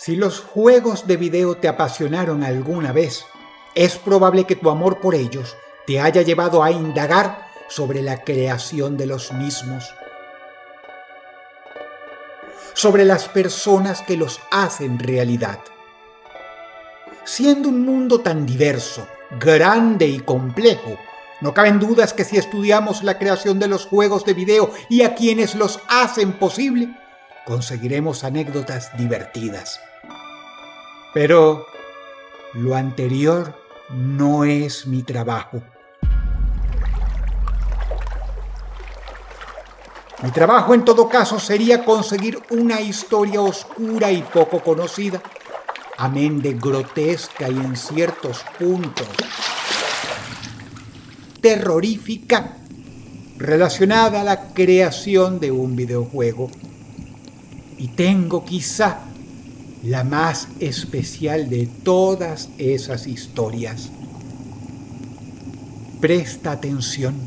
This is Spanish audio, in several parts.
Si los juegos de video te apasionaron alguna vez, es probable que tu amor por ellos te haya llevado a indagar sobre la creación de los mismos, sobre las personas que los hacen realidad. Siendo un mundo tan diverso, grande y complejo, no caben dudas que si estudiamos la creación de los juegos de video y a quienes los hacen posible, conseguiremos anécdotas divertidas. Pero lo anterior no es mi trabajo. Mi trabajo en todo caso sería conseguir una historia oscura y poco conocida, amén de grotesca y en ciertos puntos terrorífica, relacionada a la creación de un videojuego. Y tengo quizá la más especial de todas esas historias. Presta atención.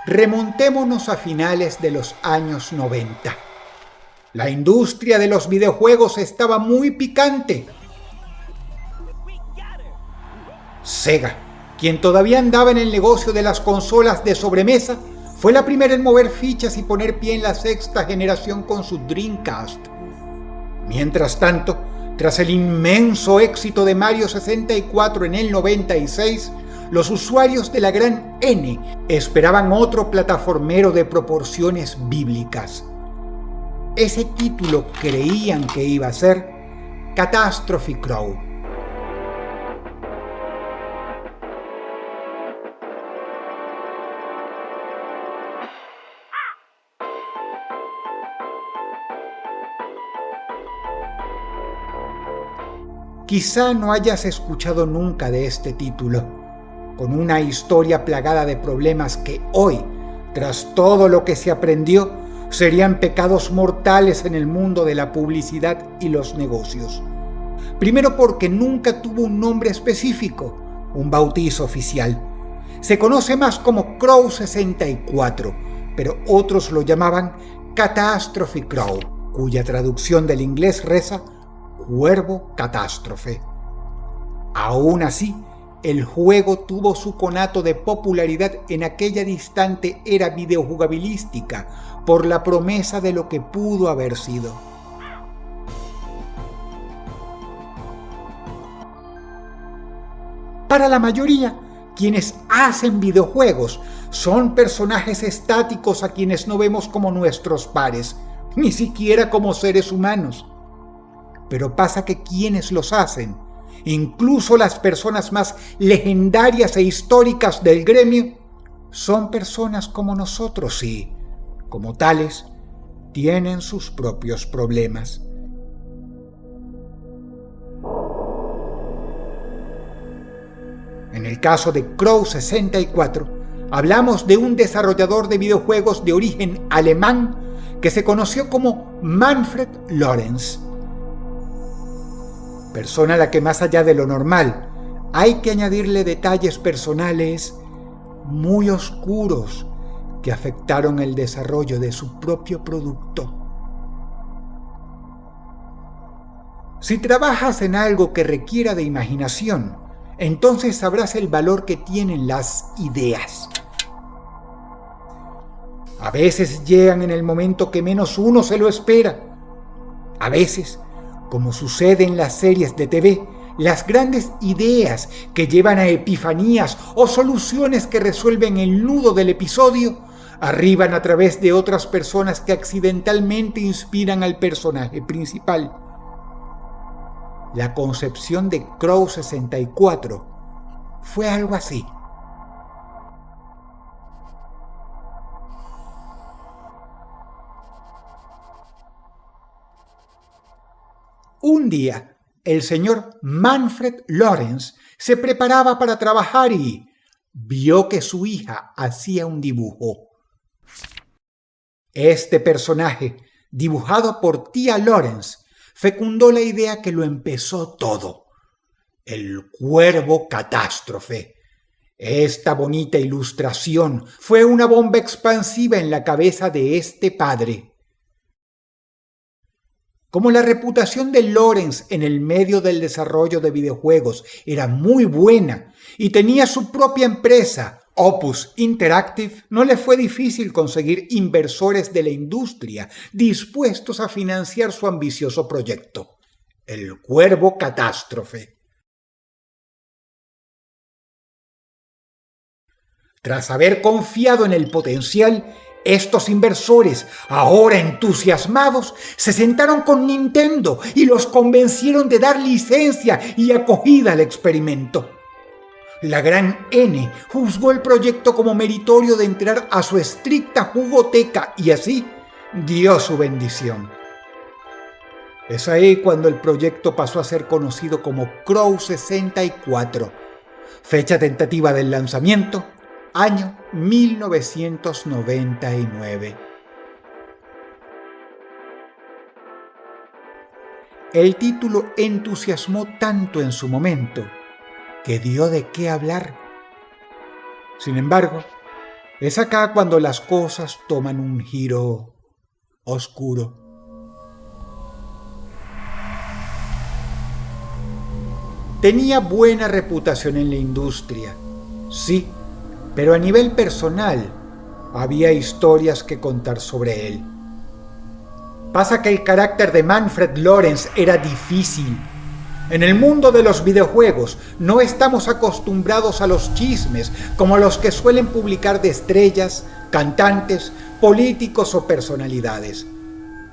Remontémonos a finales de los años 90. La industria de los videojuegos estaba muy picante. Sega, quien todavía andaba en el negocio de las consolas de sobremesa, fue la primera en mover fichas y poner pie en la sexta generación con su Dreamcast. Mientras tanto, tras el inmenso éxito de Mario 64 en el 96, los usuarios de la gran N esperaban otro plataformero de proporciones bíblicas. Ese título creían que iba a ser Catastrophe Crow. Quizá no hayas escuchado nunca de este título, con una historia plagada de problemas que hoy, tras todo lo que se aprendió, serían pecados mortales en el mundo de la publicidad y los negocios. Primero porque nunca tuvo un nombre específico, un bautizo oficial. Se conoce más como Crow 64, pero otros lo llamaban Catastrophe Crow, cuya traducción del inglés reza Cuervo Catástrofe. Aún así, el juego tuvo su conato de popularidad en aquella distante era videojugabilística por la promesa de lo que pudo haber sido. Para la mayoría, quienes hacen videojuegos son personajes estáticos a quienes no vemos como nuestros pares, ni siquiera como seres humanos. Pero pasa que quienes los hacen, incluso las personas más legendarias e históricas del gremio, son personas como nosotros y, como tales, tienen sus propios problemas. En el caso de Crow 64, hablamos de un desarrollador de videojuegos de origen alemán que se conoció como Manfred Lorenz. Persona a la que más allá de lo normal hay que añadirle detalles personales muy oscuros que afectaron el desarrollo de su propio producto. Si trabajas en algo que requiera de imaginación, entonces sabrás el valor que tienen las ideas. A veces llegan en el momento que menos uno se lo espera. A veces, como sucede en las series de TV, las grandes ideas que llevan a epifanías o soluciones que resuelven el nudo del episodio arriban a través de otras personas que accidentalmente inspiran al personaje principal. La concepción de Crow 64 fue algo así. Un día, el señor Manfred Lorenz se preparaba para trabajar y vio que su hija hacía un dibujo. Este personaje, dibujado por tía Lorenz, fecundó la idea que lo empezó todo: el Cuervo Catástrofe, Esta bonita ilustración fue una bomba expansiva en la cabeza de este padre. Como la reputación de Lawrence en el medio del desarrollo de videojuegos era muy buena y tenía su propia empresa, Opus Interactive, no le fue difícil conseguir inversores de la industria dispuestos a financiar su ambicioso proyecto, el Cuervo Catástrofe. Tras haber confiado en el potencial, estos inversores, ahora entusiasmados, se sentaron con Nintendo y los convencieron de dar licencia y acogida al experimento. La gran N juzgó el proyecto como meritorio de entrar a su estricta jugoteca y así dio su bendición. Es ahí cuando el proyecto pasó a ser conocido como Crow 64. Fecha tentativa del lanzamiento, año 1999. El título entusiasmó tanto en su momento que dio de qué hablar. Sin embargo, es acá cuando las cosas toman un giro oscuro. Tenía buena reputación en la industria, sí, pero a nivel personal había historias que contar sobre él. Pasa que el carácter de Manfred Lawrence era difícil. En el mundo de los videojuegos no estamos acostumbrados a los chismes como los que suelen publicar de estrellas, cantantes, políticos o personalidades.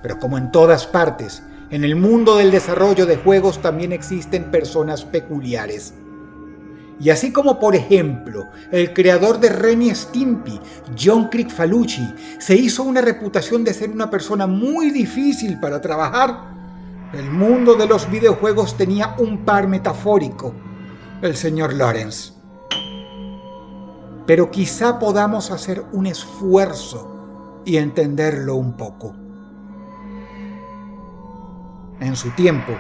Pero como en todas partes, en el mundo del desarrollo de juegos también existen personas peculiares. Y así como, por ejemplo, el creador de Ren y Stimpy, John Kricfalusi, se hizo una reputación de ser una persona muy difícil para trabajar, el mundo de los videojuegos tenía un par metafórico, el señor Lawrence. Pero quizá podamos hacer un esfuerzo y entenderlo un poco. En su tiempo,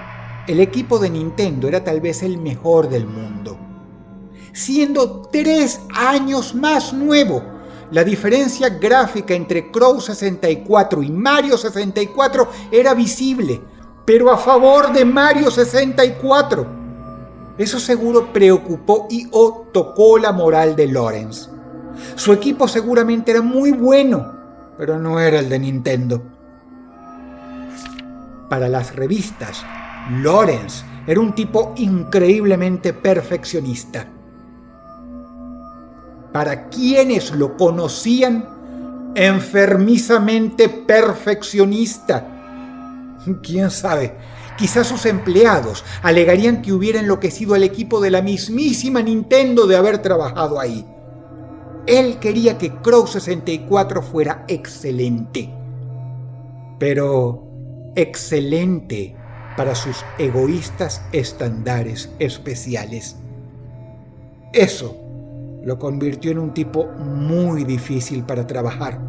el equipo de Nintendo era tal vez el mejor del mundo. Siendo 3 años más nuevo, la diferencia gráfica entre Crow 64 y Mario 64 era visible, pero a favor de Mario 64. Eso seguro preocupó y o tocó la moral de Lawrence. Su equipo seguramente era muy bueno, pero no era el de Nintendo. Para las revistas, Lawrence era un tipo increíblemente perfeccionista. Para quienes lo conocían, enfermizamente perfeccionista. ¿Quién sabe? Quizás sus empleados alegarían que hubiera enloquecido al equipo de la mismísima Nintendo de haber trabajado ahí. Él quería que Crow 64 fuera excelente. Pero excelente para sus egoístas estándares especiales. Eso lo convirtió en un tipo muy difícil para trabajar.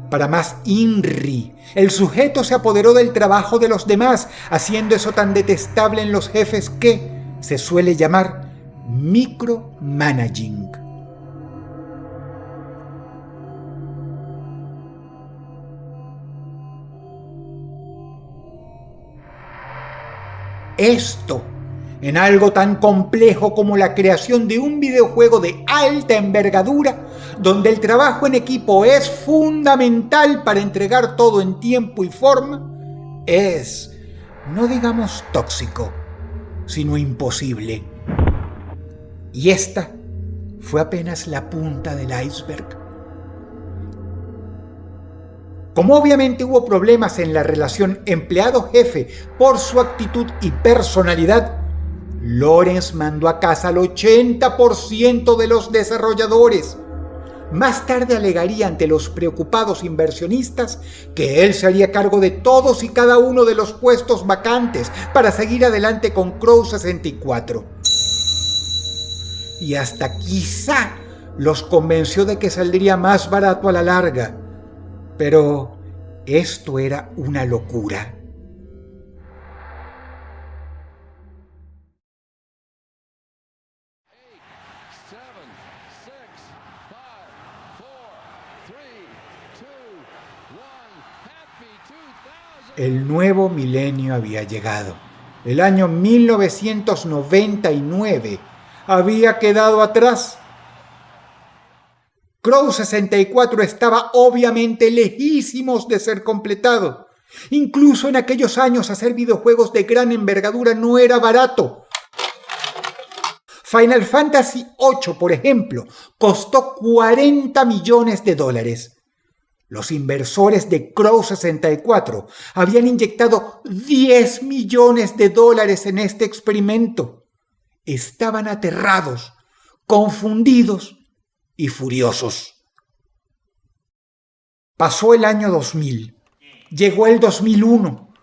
Para más INRI, el sujeto se apoderó del trabajo de los demás, haciendo eso tan detestable en los jefes que se suele llamar micromanaging. Esto, en algo tan complejo como la creación de un videojuego de alta envergadura, donde el trabajo en equipo es fundamental para entregar todo en tiempo y forma, es, no digamos tóxico, sino imposible. Y esta fue apenas la punta del iceberg. Como obviamente hubo problemas en la relación empleado-jefe por su actitud y personalidad, Lawrence mandó a casa al 80% de los desarrolladores. Más tarde alegaría ante los preocupados inversionistas que él se haría cargo de todos y cada uno de los puestos vacantes para seguir adelante con Crow 64. Y hasta quizá los convenció de que saldría más barato a la larga. Pero esto era una locura. El nuevo milenio había llegado. El año 1999 había quedado atrás. Crow 64 estaba obviamente lejísimos de ser completado. Incluso en aquellos años hacer videojuegos de gran envergadura no era barato. Final Fantasy VIII, por ejemplo, costó $40 millones. Los inversores de Crow 64 habían inyectado $10 millones en este experimento. Estaban aterrados, confundidos y furiosos. Pasó el año 2000, llegó el 2001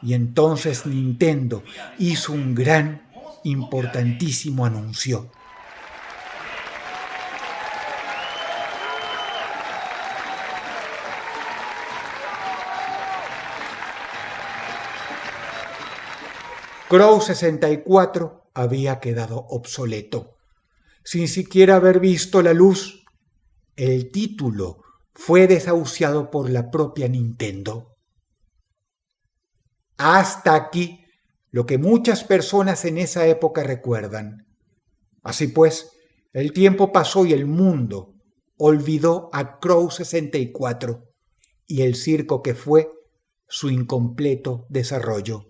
y entonces Nintendo hizo un gran, importantísimo anuncio. Crow 64 había quedado obsoleto. Sin siquiera haber visto la luz, el título fue desahuciado por la propia Nintendo. Hasta aquí lo que muchas personas en esa época recuerdan. Así pues, el tiempo pasó y el mundo olvidó a Crow 64 y el circo que fue su incompleto desarrollo.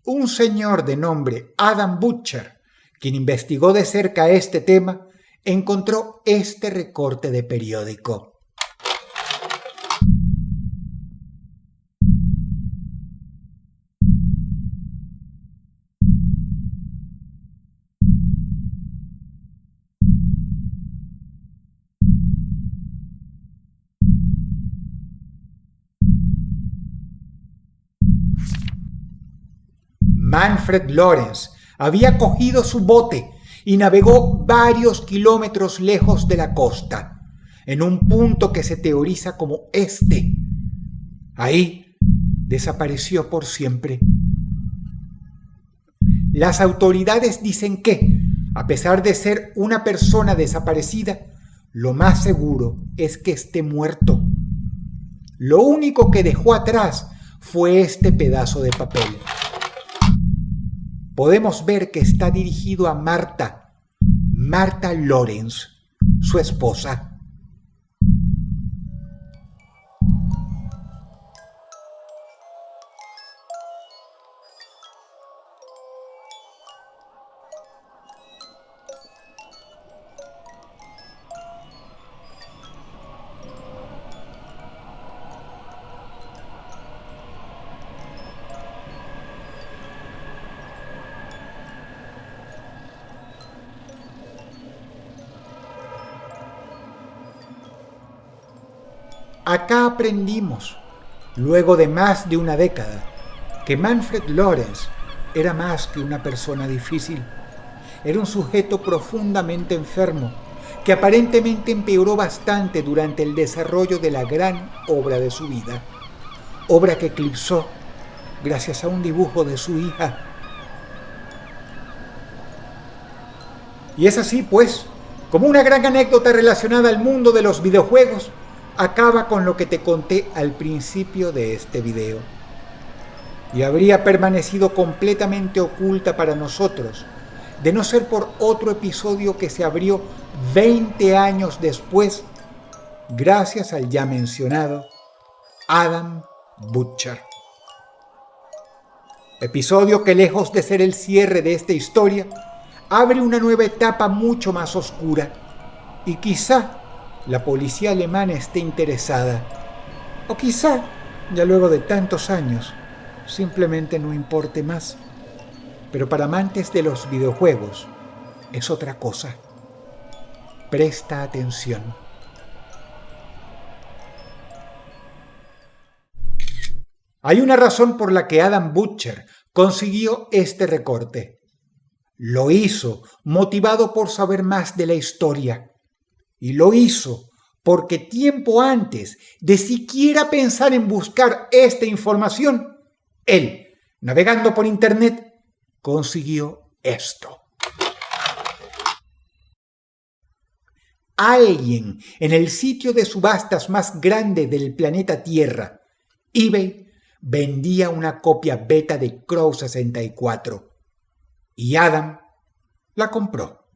Un señor de nombre Adam Butcher, quien investigó de cerca este tema, encontró este recorte de periódico. Manfred Lawrence había cogido su bote y navegó varios kilómetros lejos de la costa, en un punto que se teoriza como este. Ahí desapareció por siempre. Las autoridades dicen que, a pesar de ser una persona desaparecida, lo más seguro es que esté muerto. Lo único que dejó atrás fue este pedazo de papel. Podemos ver que está dirigido a Martha Lawrence, su esposa. Acá aprendimos, luego de más de una década, que Manfred Lawrence era más que una persona difícil. Era un sujeto profundamente enfermo, que aparentemente empeoró bastante durante el desarrollo de la gran obra de su vida, obra que eclipsó gracias a un dibujo de su hija. Y es así, pues, como una gran anécdota relacionada al mundo de los videojuegos, acaba con lo que te conté al principio de este video. Y habría permanecido completamente oculta para nosotros, de no ser por otro episodio que se abrió 20 años después, gracias al ya mencionado Adam Butcher. Episodio que, lejos de ser el cierre de esta historia, abre una nueva etapa mucho más oscura, y quizá la policía alemana esté interesada, o quizá, ya luego de tantos años, simplemente no importe más. Pero para amantes de los videojuegos es otra cosa. Presta atención. Hay una razón por la que Adam Butcher consiguió este recorte. Lo hizo motivado por saber más de la historia. Y lo hizo porque tiempo antes de siquiera pensar en buscar esta información, él, navegando por internet, consiguió esto. Alguien en el sitio de subastas más grande del planeta Tierra, eBay, vendía una copia beta de Crow 64 y Adam la compró.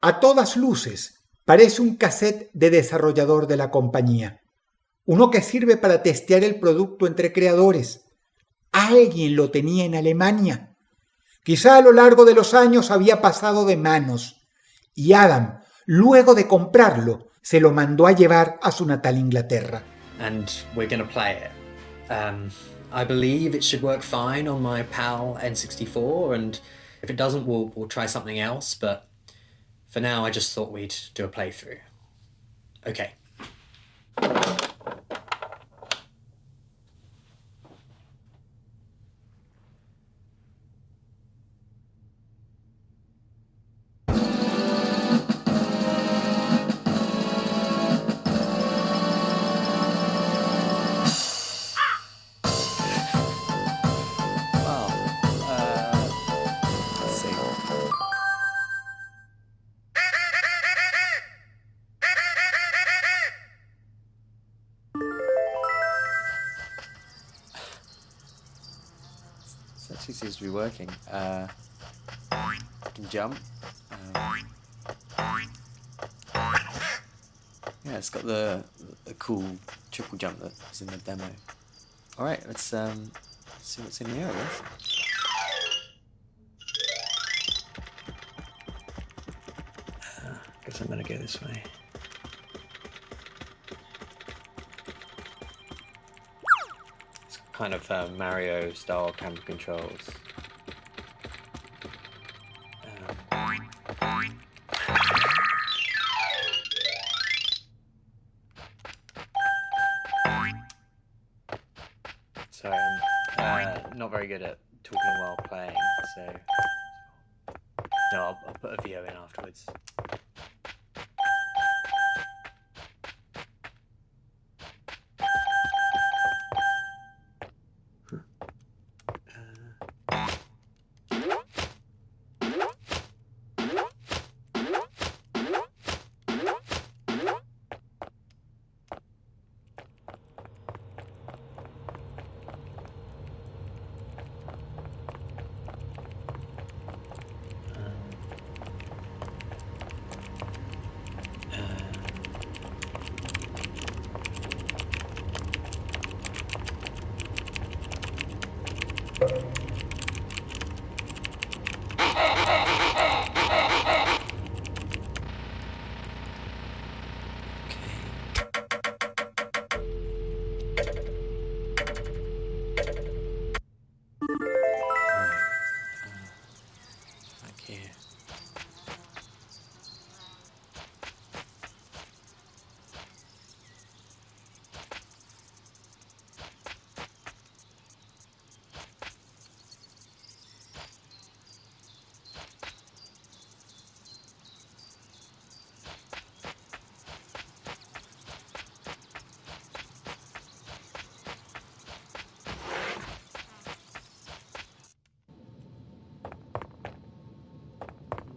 A todas luces, parece un cassette de desarrollador de la compañía, uno que sirve para testear el producto entre creadores. Alguien lo tenía en Alemania. Quizá a lo largo de los años había pasado de manos y Adam, luego de comprarlo, se lo mandó a llevar a su natal Inglaterra. And we're gonna play it. I believe it should work fine on my PAL N64, and if it doesn't, we'll try something else, but for now I just thought we'd do a playthrough. Okay. Actually seems to be working. I can jump. Yeah, it's got the cool triple jump that was in the demo. All right, let's see what's in here, I guess. Guess I'm gonna go this way. It's kind of Mario style camera controls. Sorry, I'm not very good at talking while playing, so no, I'll put a VO in afterwards.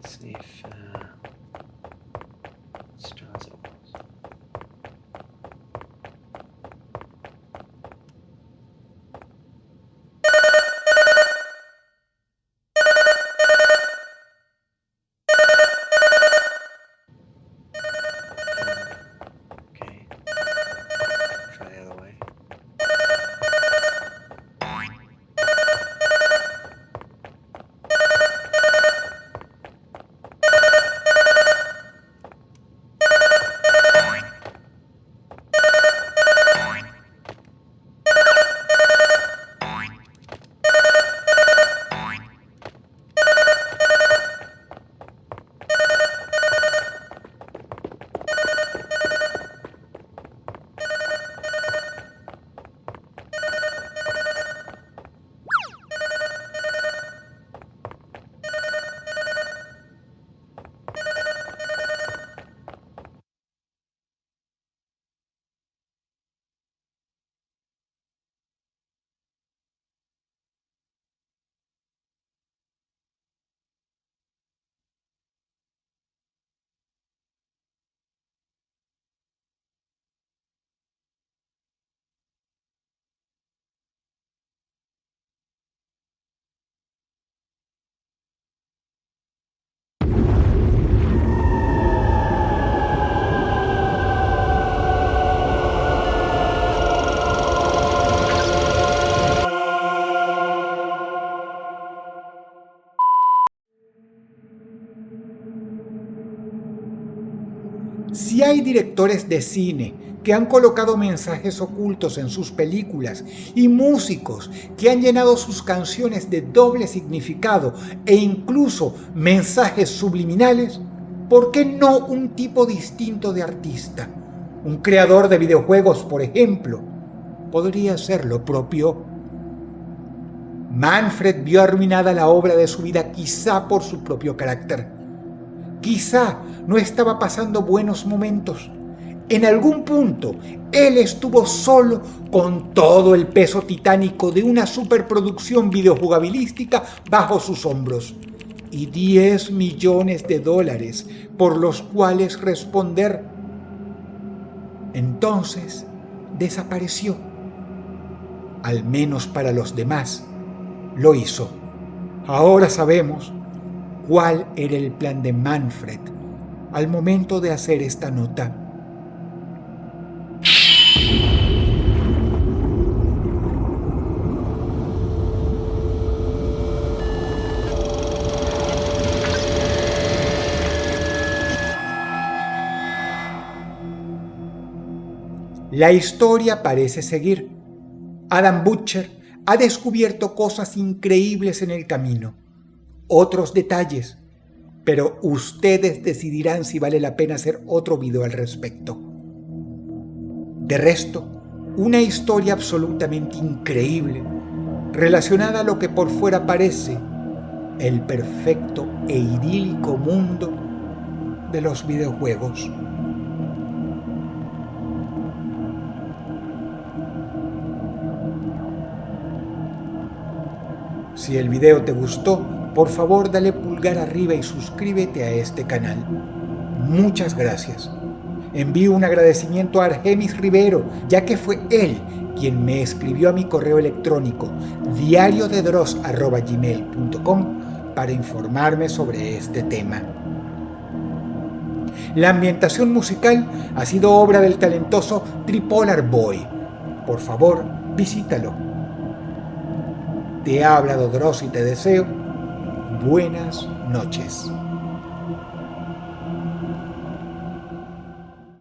See if Strazzle. Okay. Try the other way. Y hay directores de cine que han colocado mensajes ocultos en sus películas y músicos que han llenado sus canciones de doble significado e incluso mensajes subliminales. ¿Por qué no un tipo distinto de artista? Un creador de videojuegos, por ejemplo, podría hacer lo propio. Manfred vio arruinada la obra de su vida quizá por su propio carácter. Quizá no estaba pasando buenos momentos. En algún punto, él estuvo solo con todo el peso titánico de una superproducción videojugabilística bajo sus hombros y $10 millones por los cuales responder. Entonces, desapareció. Al menos para los demás, lo hizo. Ahora sabemos cuál era el plan de Manfred al momento de hacer esta nota. La historia parece seguir. Adam Butcher ha descubierto cosas increíbles en el camino, otros detalles, pero ustedes decidirán si vale la pena hacer otro video al respecto. De resto, una historia absolutamente increíble, relacionada a lo que por fuera parece el perfecto e idílico mundo de los videojuegos. Si el video te gustó, por favor dale pulgar arriba y suscríbete a este canal. Muchas gracias. Envío un agradecimiento a Argenis Rivero, ya que fue él quien me escribió a mi correo electrónico diariodedross@gmail.com para informarme sobre este tema. La ambientación musical ha sido obra del talentoso Tripolar Boy. Por favor, visítalo. Te ha hablado Dross y te deseo buenas noches.